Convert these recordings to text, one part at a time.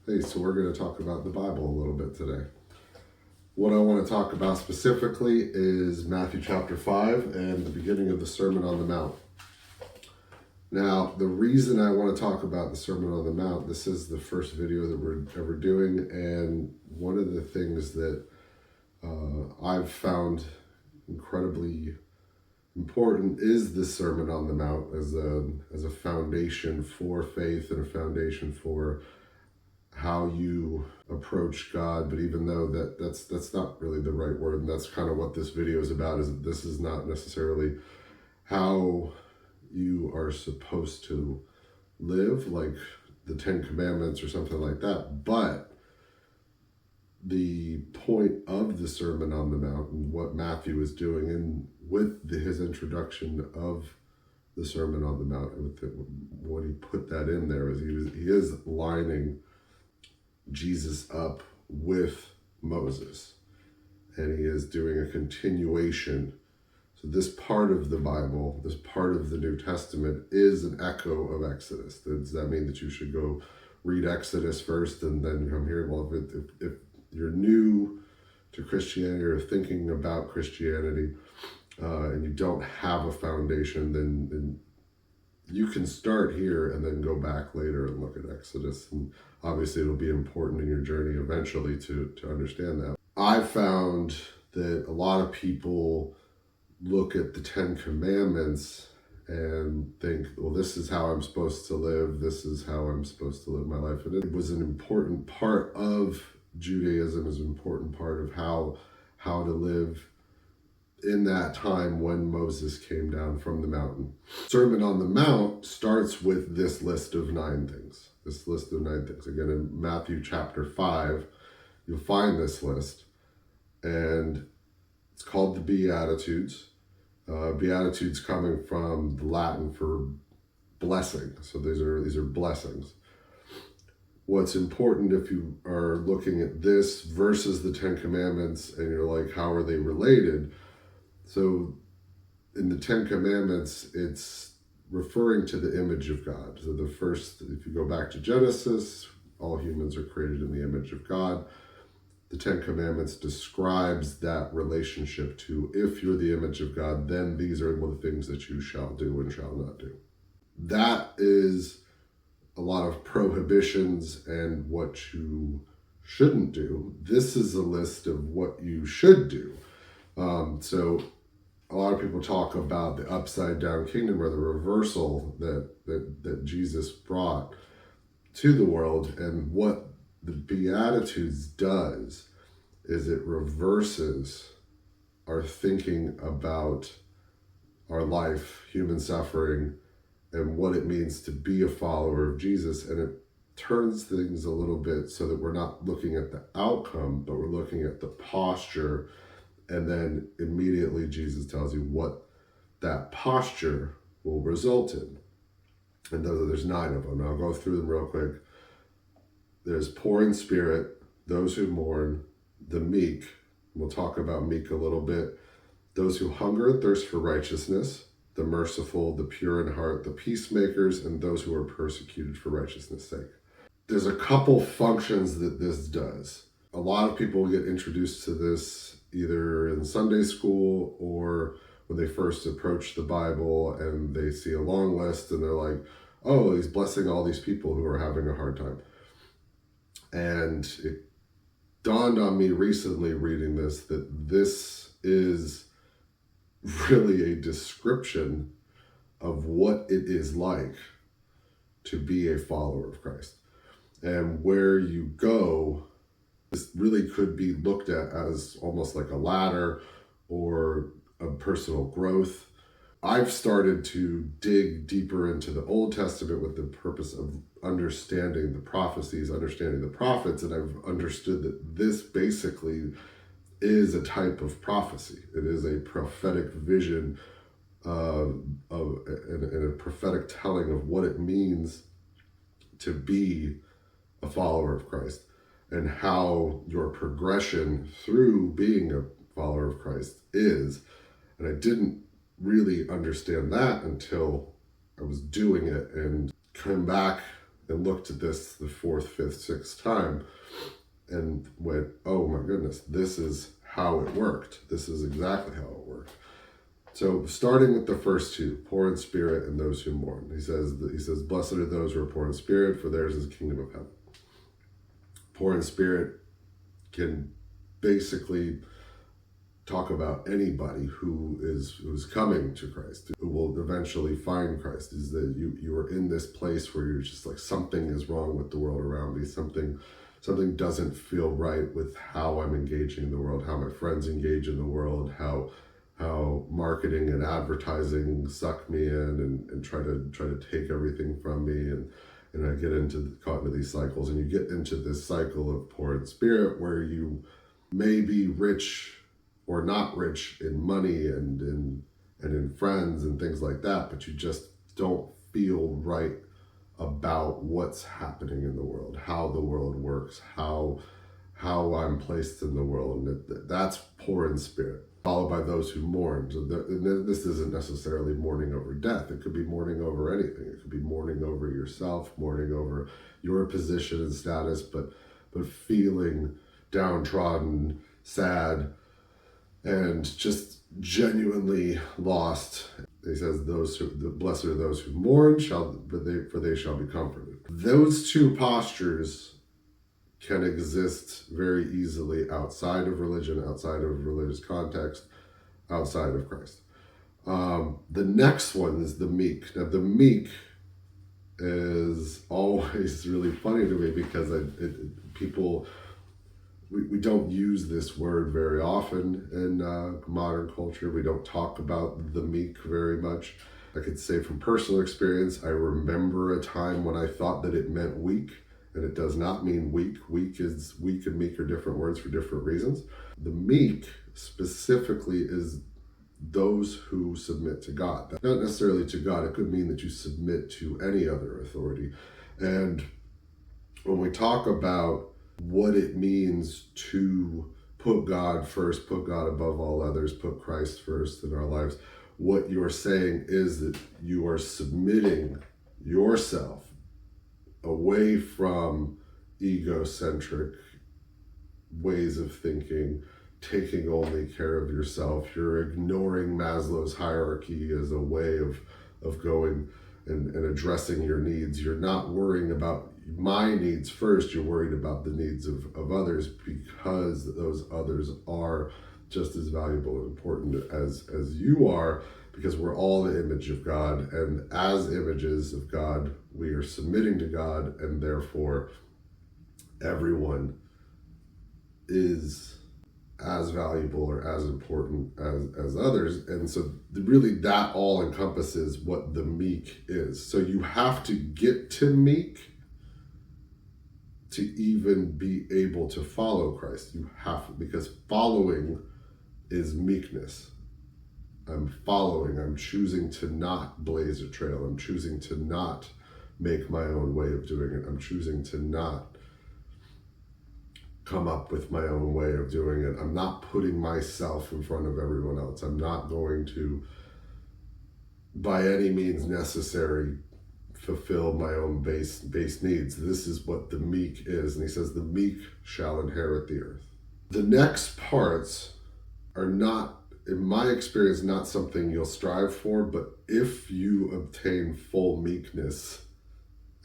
Hey, so we're going to talk about the Bible a little bit today. What I want to talk about specifically is Matthew chapter 5 and the beginning of the Sermon on the Mount. Now, the reason I want to talk about the Sermon on the Mount, this is the first video that we're ever doing, and one of the things that I've found incredibly important is the Sermon on the Mount as a foundation for faith and a foundation for how you approach God. But even though that's not really the right word, and that's kind of what this video is about, is that this is not necessarily how you are supposed to live, like the Ten Commandments or something like that. But the point of the Sermon on the Mount and what Matthew is doing, and with his introduction of the Sermon on the Mount, when he put that in there, is he is lining Jesus up with Moses, and he is doing a continuation. So this part of the Bible, this part of the New Testament, is an echo of Exodus. Does that mean that you should go read Exodus first and then come here? Well, if you're new to Christianity or thinking about Christianity, and you don't have a foundation, then you can start here and then go back later and look at Exodus. And obviously it'll be important in your journey eventually to understand that. I found that a lot of people look at the Ten Commandments and think, well, this is how I'm supposed to live. This is how I'm supposed to live my life. And it was an important part of Judaism, is an important part of how to live in that time when Moses came down from the mountain. Sermon on the Mount starts with this list of 9 things. Again, in Matthew chapter 5, you'll find this list, and it's called the Beatitudes. Beatitudes coming from the Latin for blessing. So these are blessings. What's important, if you are looking at this versus the Ten Commandments and you're like, how are they related? So in the Ten Commandments, it's referring to the image of God. So the first, if you go back to Genesis, all humans are created in the image of God. The Ten Commandments describes that relationship to, if you're the image of God, then these are the things that you shall do and shall not do. That is a lot of prohibitions and what you shouldn't do. This is a list of what you should do. So a lot of people talk about the upside down kingdom, or the reversal that Jesus brought to the world. And what the Beatitudes does is it reverses our thinking about our life, human suffering, and what it means to be a follower of Jesus. And it turns things a little bit so that we're not looking at the outcome, but we're looking at the posture. And then immediately Jesus tells you what that posture will result in. And there's 9 of them. I'll go through them real quick. There's poor in spirit, those who mourn, the meek. We'll talk about meek a little bit. Those who hunger and thirst for righteousness, the merciful, the pure in heart, the peacemakers, and those who are persecuted for righteousness' sake. There's a couple functions that this does. A lot of people get introduced to this either in Sunday school or when they first approach the Bible and they see a long list and they're like, oh, he's blessing all these people who are having a hard time. And it dawned on me recently reading this that this is really a description of what it is like to be a follower of Christ. And where you go, this really could be looked at as almost like a ladder or a personal growth. I've started to dig deeper into the Old Testament with the purpose of understanding the prophecies, understanding the prophets, and I've understood that this basically is a type of prophecy. It is a prophetic vision and a prophetic telling of what it means to be a follower of Christ, and how your progression through being a follower of Christ is. And I didn't really understand that until I was doing it and came back and looked at this the fourth, fifth, sixth time and went, oh my goodness, this is how it worked. This is exactly how it worked. So starting with the first two, poor in spirit and those who mourn. He says, blessed are those who are poor in spirit, for theirs is the kingdom of heaven. Poor in spirit can basically talk about anybody who's coming to Christ, who will eventually find Christ. Is that you are in this place where you're just like, something is wrong with the world around me. Something doesn't feel right with how I'm engaging in the world, how my friends engage in the world, how marketing and advertising suck me in and try to take everything from me, and I get caught into these cycles, and you get into this cycle of poor in spirit where you may be rich or not rich in money and in friends and things like that, but you just don't feel right about what's happening in the world, how the world works, how I'm placed in the world, and that's poor in spirit. Followed by those who mourn. So this isn't necessarily mourning over death. It could be mourning over anything. It could be mourning over yourself, mourning over your position and status, but feeling downtrodden, sad, and just genuinely lost. He says, blessed are those who mourn, for they shall be comforted. Those two postures can exist very easily outside of religion, outside of religious context, outside of Christ. The next one is the meek. Now, the meek is always really funny to me because we don't use this word very often in modern culture. We don't talk about the meek very much. I could say from personal experience, I remember a time when I thought that it meant weak, and it does not mean weak. Weak and meek are different words for different reasons. The meek specifically is those who submit to God. Not necessarily to God. It could mean that you submit to any other authority. And when we talk about what it means to put God first, put God above all others, put Christ first in our lives, what you're saying is that you are submitting yourself away from egocentric ways of thinking, taking only care of yourself. You're ignoring Maslow's hierarchy as a way of going and addressing your needs. You're not worrying about my needs first. You're worried about the needs of others, because those others are just as valuable and important as you are, because we're all the image of God, and as images of God, we are submitting to God, and therefore everyone is as valuable or as important as others. And so really that all encompasses what the meek is. So you have to get to meek to even be able to follow Christ. You have to, because following is meekness. I'm following. I'm choosing to not blaze a trail. I'm choosing to not make my own way of doing it. I'm choosing to not come up with my own way of doing it. I'm not putting myself in front of everyone else. I'm not going to, by any means necessary, fulfill my own base needs. This is what the meek is. And he says, the meek shall inherit the earth. The next parts are not, in my experience, not something you'll strive for, but if you obtain full meekness,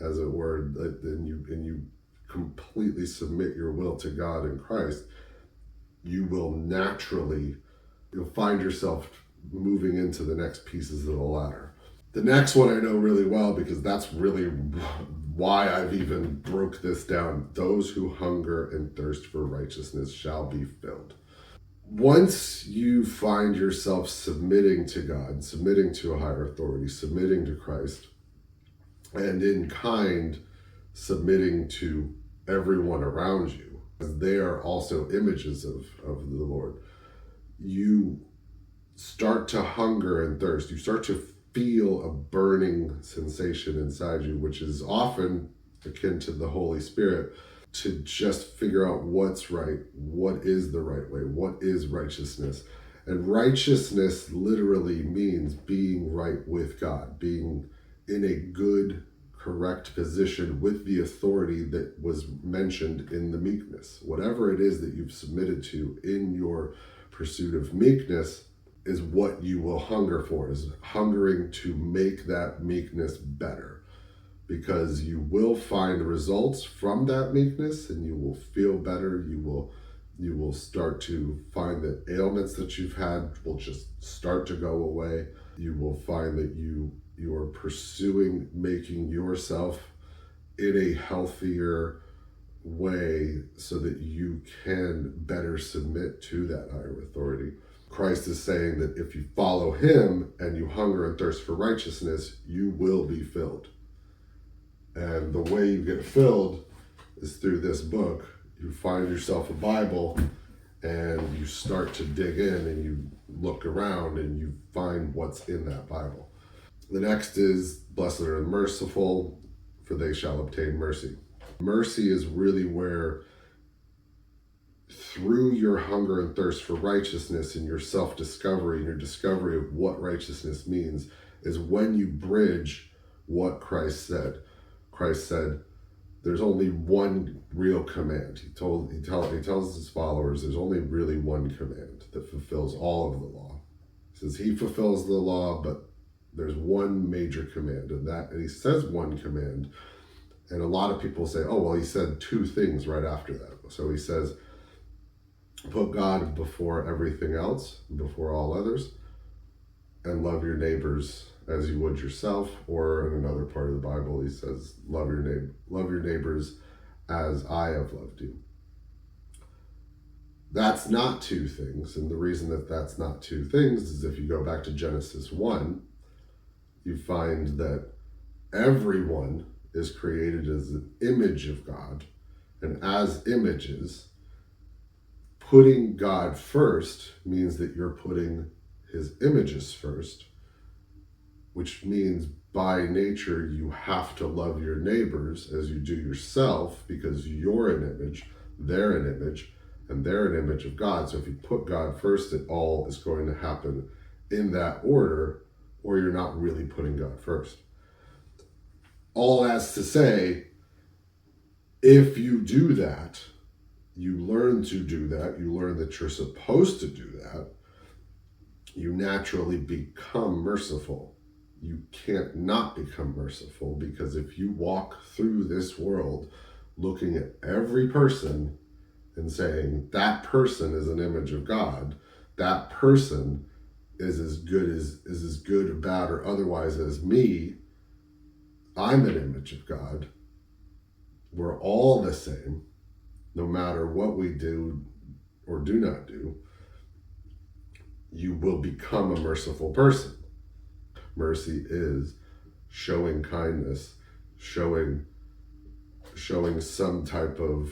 as it were, and you completely submit your will to God in Christ, you'll find yourself moving into the next pieces of the ladder. The next one I know really well, because that's really why I've even broke this down. Those who hunger and thirst for righteousness shall be filled. Once you find yourself submitting to God, submitting to a higher authority, submitting to Christ, and in kind submitting to everyone around you, as they are also images of the Lord, you start to hunger and thirst. You start to feel a burning sensation inside you, which is often akin to the Holy Spirit, to just figure out what's right, what is the right way, what is righteousness. And righteousness literally means being right with God, being in a good, correct position with the authority that was mentioned in the meekness. Whatever it is that you've submitted to in your pursuit of meekness is what you will hunger for, is hungering to make that meekness better. Because you will find results from that meekness and you will feel better. You will start to find that ailments that you've had will just start to go away. You will find that you are pursuing making yourself in a healthier way so that you can better submit to that higher authority. Christ is saying that if you follow him and you hunger and thirst for righteousness, you will be filled. And the way you get filled is through this book. You find yourself a Bible and you start to dig in and you look around and you find what's in that Bible. The next is, blessed are the merciful, for they shall obtain mercy. Mercy is really where, through your hunger and thirst for righteousness and your self-discovery and your discovery of what righteousness means, is when you bridge what Christ said. Christ said, there's only one real command. He tells his followers there's only really one command that fulfills all of the law. He says he fulfills the law, but there's one major command, and he says one command. And a lot of people say, oh, well, he said two things right after that. So he says, put God before everything else, before all others, and love your neighbors as you would yourself. Or in another part of the Bible, he says, love your neighbors as I have loved you. That's not two things. And the reason that that's not two things is if you go back to Genesis 1, you find that everyone is created as an image of God. And as images, putting God first means that you're putting his images first, which means by nature you have to love your neighbors as you do yourself, because you're an image, they're an image, and they're an image of God. So if you put God first, it all is going to happen in that order, or you're not really putting God first. All that's to say, if you do that, you learn to do that, you learn that you're supposed to do that, you naturally become merciful. You can't not become merciful, because if you walk through this world looking at every person and saying that person is an image of God, that person is as good or bad or otherwise as me, I'm an image of God, we're all the same, no matter what we do or do not do, you will become a merciful person. Mercy is showing kindness, showing some type of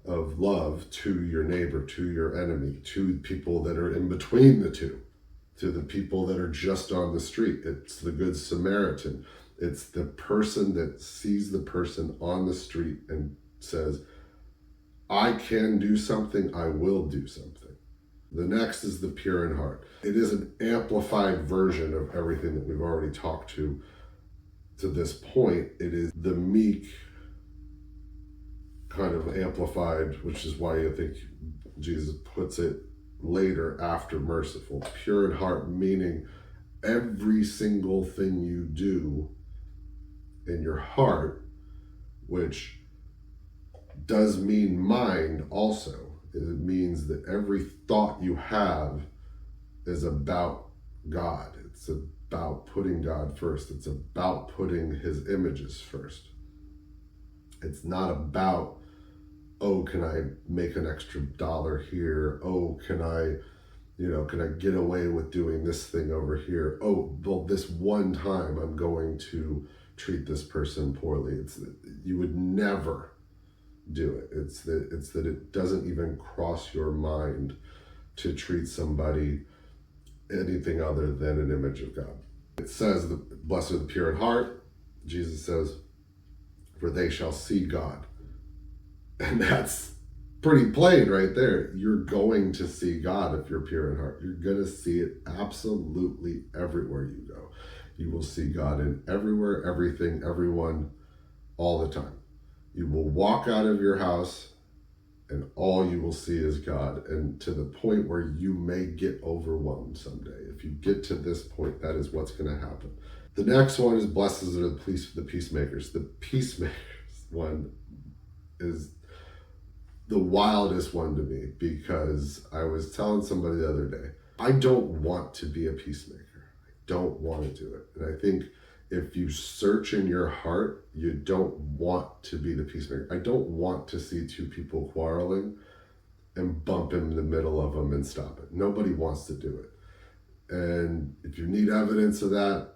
love to your neighbor, to your enemy, to people that are in between the two, to the people that are just on the street. It's the Good Samaritan. It's the person that sees the person on the street and says, I can do something, I will do something. The next is the pure in heart. It is an amplified version of everything that we've already talked to this point. It is the meek kind of amplified, which is why I think Jesus puts it later after merciful. Pure in heart, meaning every single thing you do in your heart, which does mean mind also. It means that every thought you have is about God. It's about putting God first. It's about putting his images first. It's not about, oh, can I make an extra dollar here? Oh, can I get away with doing this thing over here? Oh, well, this one time I'm going to treat this person poorly. You would never do it. It's that it doesn't even cross your mind to treat somebody anything other than an image of God. It says, blessed are the pure in heart. Jesus says, for they shall see God. And that's pretty plain right there. You're going to see God if you're pure in heart. You're going to see it absolutely everywhere you go. You will see God in everywhere, everything, everyone, all the time. You will walk out of your house and all you will see is God. And to the point where you may get overwhelmed someday. If you get to this point, that is what's going to happen. The next one is blessed are the peacemakers. The peacemakers one is the wildest one to me, because I was telling somebody the other day, I don't want to be a peacemaker. I don't want to do it. And I think if you search in your heart, you don't want to be the peacemaker. I don't want to see two people quarreling and bump in the middle of them and stop it. Nobody wants to do it. And if you need evidence of that,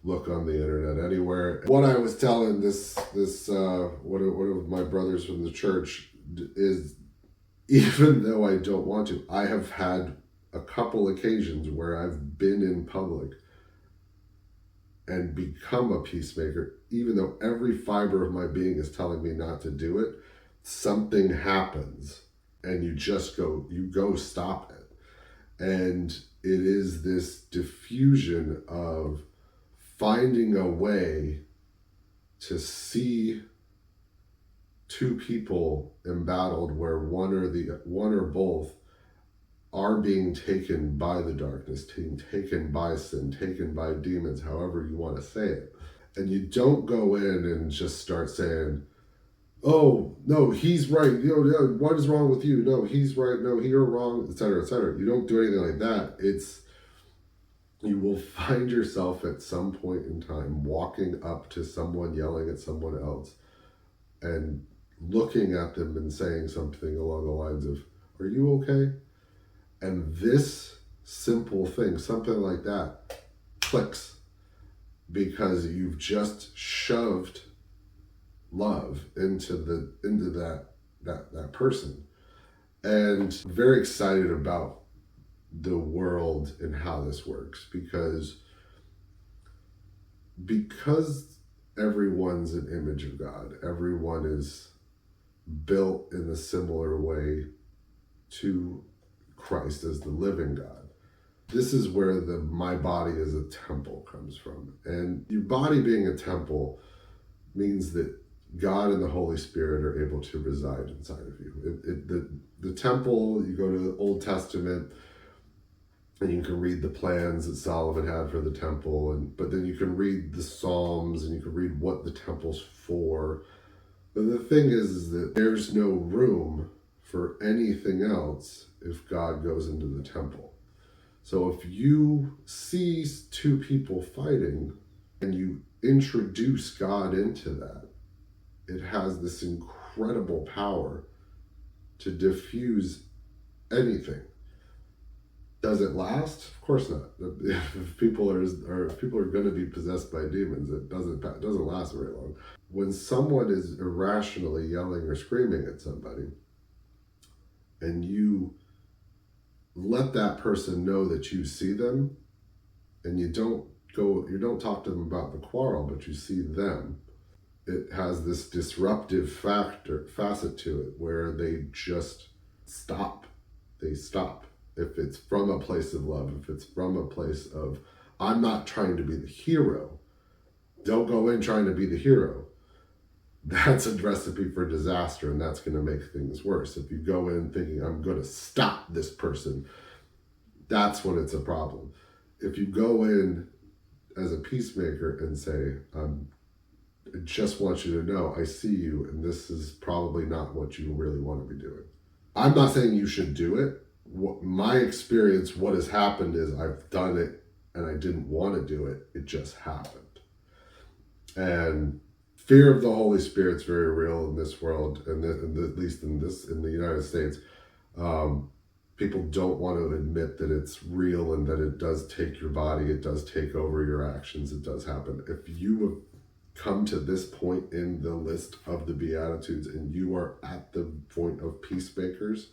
look on the internet anywhere. What I was telling one of my brothers from the church is, even though I don't want to, I have had a couple occasions where I've been in public and become a peacemaker, even though every fiber of my being is telling me not to do it. Something happens and you go stop it. And it is this diffusion of finding a way to see two people embattled where one or both are being taken by the darkness, taken by sin, taken by demons, however you want to say it. And you don't go in and just start saying, oh, no, he's right. What is wrong with you? No, he's right. No, you're wrong, etc., etc. You don't do anything like that. You will find yourself at some point in time walking up to someone, yelling at someone else, and looking at them and saying something along the lines of, are you okay? And this simple thing, something like that, clicks, because you've just shoved love into that person. And I'm very excited about the world and how this works, because everyone's an image of God. Everyone is built in a similar way to Christ as the living God. This is where my body as a temple comes from. And your body being a temple means that God and the Holy Spirit are able to reside inside of you. The temple, you go to the Old Testament, and you can read the plans that Solomon had for the temple, but then you can read the Psalms and you can read what the temple's for. But the thing is that there's no room for anything else if God goes into the temple. So if you see two people fighting and you introduce God into that, it has this incredible power to diffuse anything. Does it last? Of course not. If people are going to be possessed by demons, it doesn't last very long. When someone is irrationally yelling or screaming at somebody, and you let that person know that you see them, and you don't talk to them about the quarrel, but you see them, it has this disruptive facet to it where they just stop. They stop. If it's from a place of love, if it's from a place of, I'm not trying to be the hero, don't go in trying to be the hero. That's a recipe for disaster, and that's going to make things worse. If you go in thinking, I'm going to stop this person, that's when it's a problem. If you go in as a peacemaker and say, I just want you to know, I see you, and this is probably not what you really want to be doing. I'm not saying you should do it. My experience, what has happened is I've done it and I didn't want to do it. It just happened. And fear of the Holy Spirit's very real in this world, and at least in the United States. People don't want to admit that it's real and that it does take your body, it does take over your actions, it does happen. If you have come to this point in the list of the Beatitudes and you are at the point of peacemakers,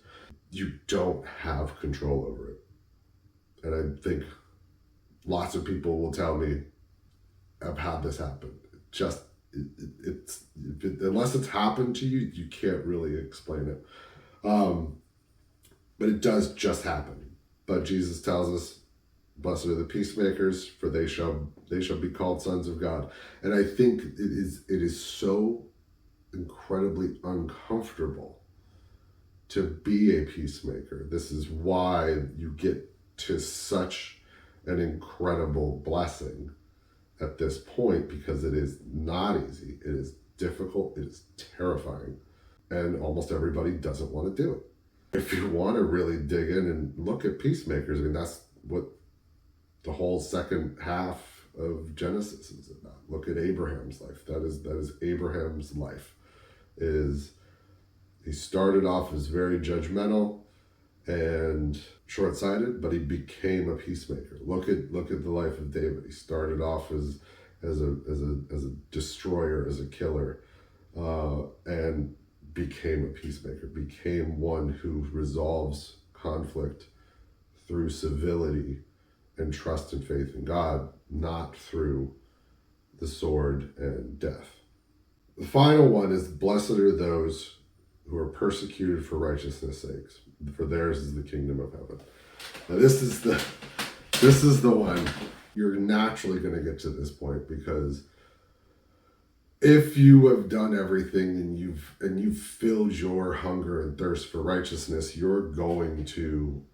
you don't have control over it. And I think lots of people will tell me, I've had this happen. Unless it's happened to you, you can't really explain it. But it does just happen. But Jesus tells us, blessed are the peacemakers, for they shall be called sons of God. And I think it is so incredibly uncomfortable to be a peacemaker. This is why you get to such an incredible blessing at this point, because it is not easy. It is difficult. It is terrifying. And almost everybody doesn't want to do it. If you want to really dig in and look at peacemakers, I mean, that's what the whole second half of Genesis is about. Look at Abraham's life. That is Abraham's life. Is he started off as very judgmental and short-sighted, but he became a peacemaker. Look at the life of David. He started off as a destroyer, as a killer, and became a peacemaker. Became one who resolves conflict through civility and trust and faith in God, not through the sword and death. The final one is, blessed are those who are persecuted for righteousness' sakes, for theirs is the kingdom of heaven. Now this is the one. You're naturally going to get to this point, because if you have done everything and you've filled your hunger and thirst for righteousness, you're going to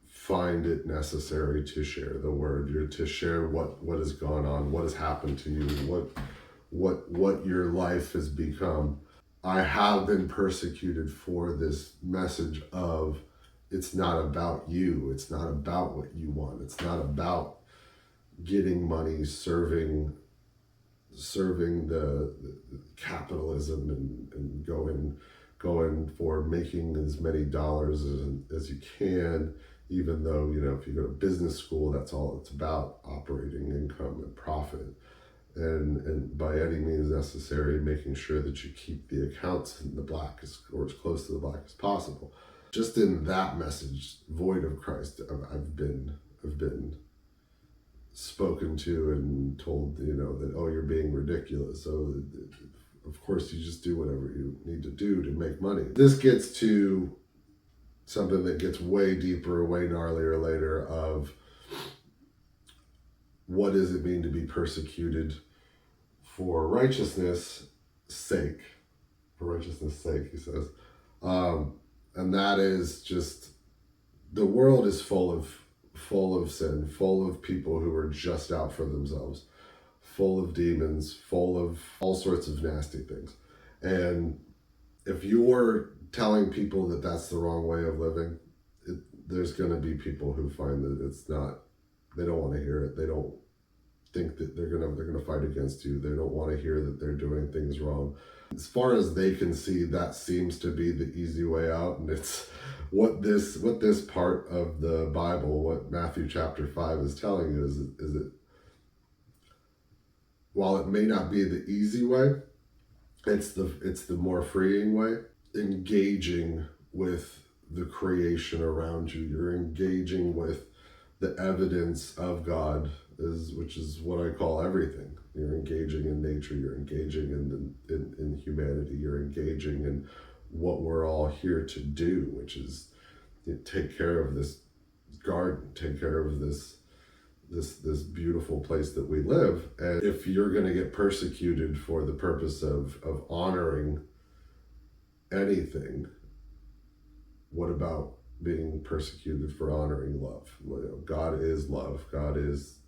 find it necessary to share the word. You're to share what has gone on, what has happened to you, what your life has become. I have been persecuted for this message of, it's not about you. It's not about what you want. It's not about getting money, serving the capitalism and going for making as many dollars as you can, even though, if you go to business school, that's all it's about, operating income and profit. And by any means necessary, making sure that you keep the accounts in the black or as close to the black as possible. Just in that message, void of Christ, I've been spoken to and told, that, oh, you're being ridiculous. So of course you just do whatever you need to do to make money. This gets to something that gets way deeper, way gnarlier later, of what does it mean to be persecuted for righteousness' sake? For righteousness' sake, he says. And that is just, the world is full of sin, full of people who are just out for themselves, full of demons, full of all sorts of nasty things. And if you're telling people that that's the wrong way of living, there's going to be people who find that it's not, they don't want to hear it. They don't think that they're gonna fight against you. They don't want to hear that they're doing things wrong. As far as they can see, that seems to be the easy way out, and it's what this part of the Bible, what Matthew chapter 5 is telling you, is that while it may not be the easy way, it's the more freeing way. Engaging with the creation around you, you're engaging with the evidence of God, which is what I call everything. You're engaging in nature, you're engaging in humanity, you're engaging in what we're all here to do, which is take care of this garden, take care of this beautiful place that we live. And if you're going to get persecuted for the purpose of honoring anything, what about being persecuted for honoring love? God is love. God is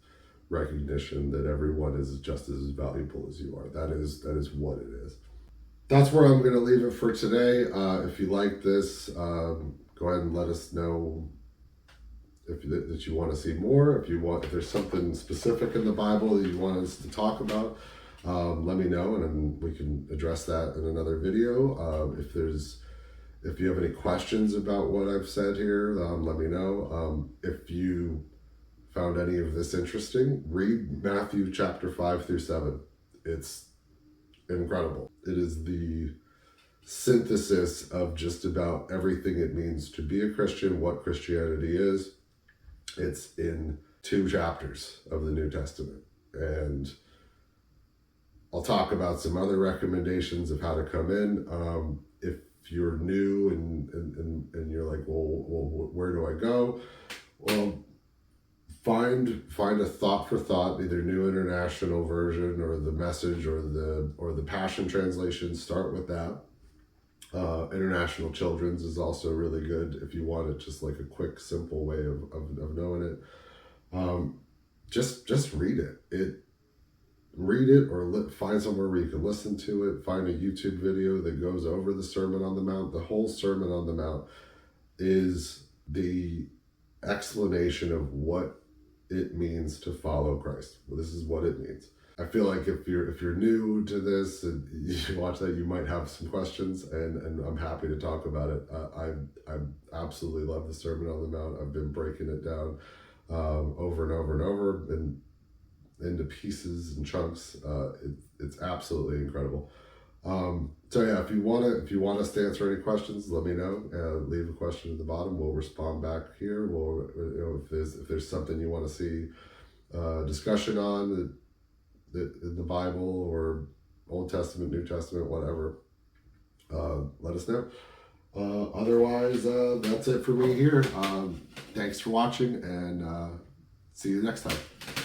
recognition that everyone is just as valuable as you are. That is what it is. That's where I'm going to leave it for today. If you like this, go ahead and let us know that you want to see more. If there's something specific in the Bible that you want us to talk about, let me know, and then we can address that in another video. If you have any questions about what I've said here, let me know. If you found any of this interesting, read Matthew chapter 5 through 7. It's incredible. It is the synthesis of just about everything it means to be a Christian, what Christianity is. It's in 2 chapters of the New Testament. And I'll talk about some other recommendations of how to come in. If you're new and you're like, well, where do I go? Well, find a thought for thought, either New International Version or the Message or the Passion Translation. Start with that. International Children's is also really good if you want it, just like a quick, simple way of knowing it. Just read it. Read it, or find somewhere where you can listen to it. Find a YouTube video that goes over the Sermon on the Mount. The whole Sermon on the Mount is the explanation of what it means to follow Christ. Well, this is what it means. I feel like if you're new to this and you watch that, you might have some questions, and I'm happy to talk about it. I absolutely love the Sermon on the Mount. I've been breaking it down over and over and over and into pieces and chunks. It's absolutely incredible. So yeah, if you want us to answer any questions, let me know. Leave a question at the bottom. We'll respond back here. If there's something you want to see discussion on in the Bible or Old Testament, New Testament, whatever, let us know. Otherwise, that's it for me here. Thanks for watching, and see you next time.